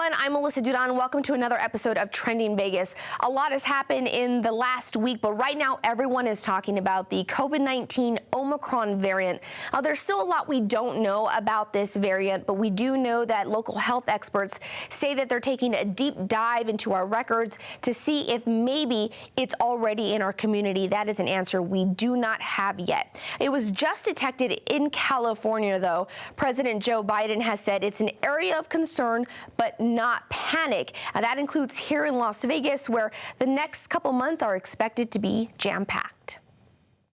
everyone, I'm Melissa Dudon. Welcome to another episode of Trending Vegas. A lot has happened in the last week, but right now everyone is talking about the COVID-19 Omicron variant. There's still a lot we don't know about this variant, but we do know that local health experts say that they're taking a deep dive into our records to see if maybe it's already in our community. That is an answer we do not have yet. It was just detected in California, though. President Joe Biden has said it's an area of concern, but not panic. That includes here in Las Vegas, where the next couple months are expected to be jam-packed.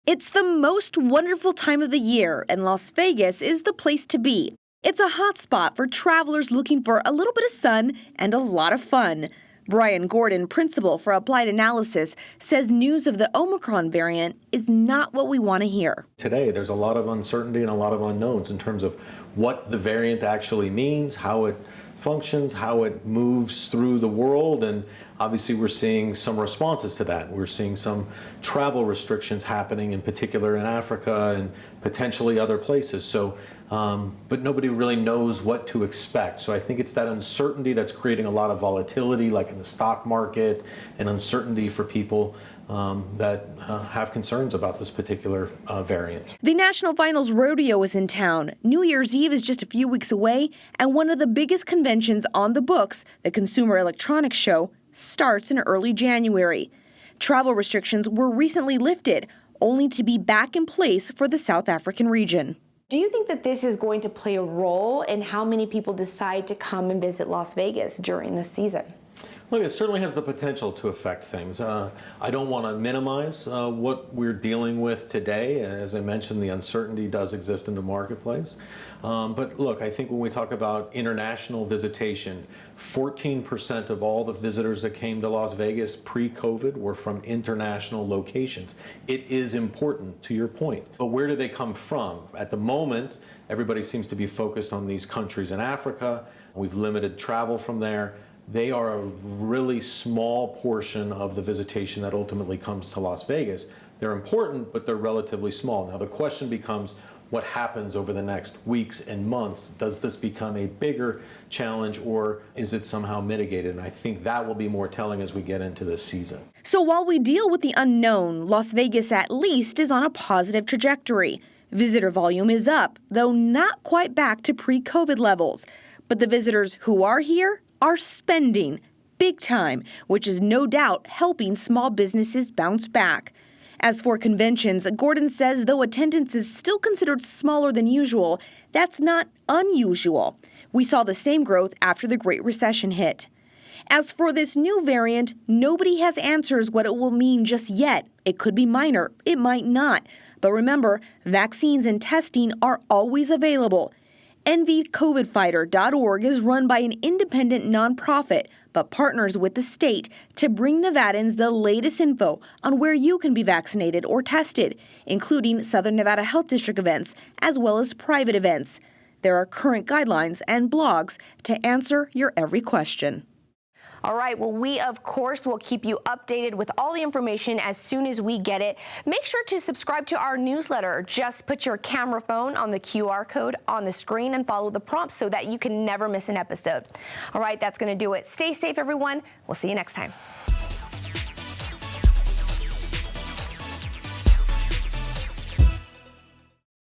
It's the most wonderful time of the year, and Las Vegas is the place to be. It's a hot spot for travelers looking for a little bit of sun and a lot of fun. Brian Gordon, principal for Applied Analysis, says news of the Omicron variant is not what we want to hear. Today, there's a lot of uncertainty and a lot of unknowns in terms of what the variant actually means, how it functions, how it moves through the world, and obviously we're seeing some responses to that. We're seeing some travel restrictions happening, in particular in Africa and potentially other places. So, but nobody really knows what to expect. So I think it's that uncertainty that's creating a lot of volatility, like in the stock market, and uncertainty for people that have concerns about this particular variant. The National Finals Rodeo is in town. New Year's Eve is just a few weeks away, and one of the biggest conventions on the books, the Consumer Electronics Show, starts in early January. Travel restrictions were recently lifted, only to be back in place for the South African region. Do you think that this is going to play a role in how many people decide to come and visit Las Vegas during this season? Look, it certainly has the potential to affect things. I don't want to minimize what we're dealing with today. As I mentioned, the uncertainty does exist in the marketplace. But look, I think when we talk about international visitation, 14% of all the visitors that came to Las Vegas pre-COVID were from international locations. It is important, to your point. But where do they come from? At the moment, everybody seems to be focused on these countries in Africa. We've limited travel from there. They are a really small portion of the visitation that ultimately comes to Las Vegas. They're important, but they're relatively small. Now the question becomes, what happens over the next weeks and months? Does this become a bigger challenge, or is it somehow mitigated? And I think that will be more telling as we get into this season. So while we deal with the unknown, Las Vegas at least is on a positive trajectory. Visitor volume is up, though not quite back to pre-COVID levels. But the visitors who are here are spending big time, which is no doubt helping small businesses bounce back. As for conventions, Gordon says though attendance is still considered smaller than usual, that's not unusual. We saw the same growth after the Great Recession hit. As for this new variant, nobody has answers what it will mean just yet. It could be minor, it might not. But remember, vaccines and testing are always available. NVCOVIDfighter.org is run by an independent nonprofit, but partners with the state to bring Nevadans the latest info on where you can be vaccinated or tested, including Southern Nevada Health District events, as well as private events. There are current guidelines and blogs to answer your every question. All right, well, we, of course, will keep you updated with all the information as soon as we get it. Make sure to subscribe to our newsletter. Just put your camera phone on the QR code on the screen and follow the prompts so that you can never miss an episode. All right, that's going to do it. Stay safe, everyone. We'll see you next time.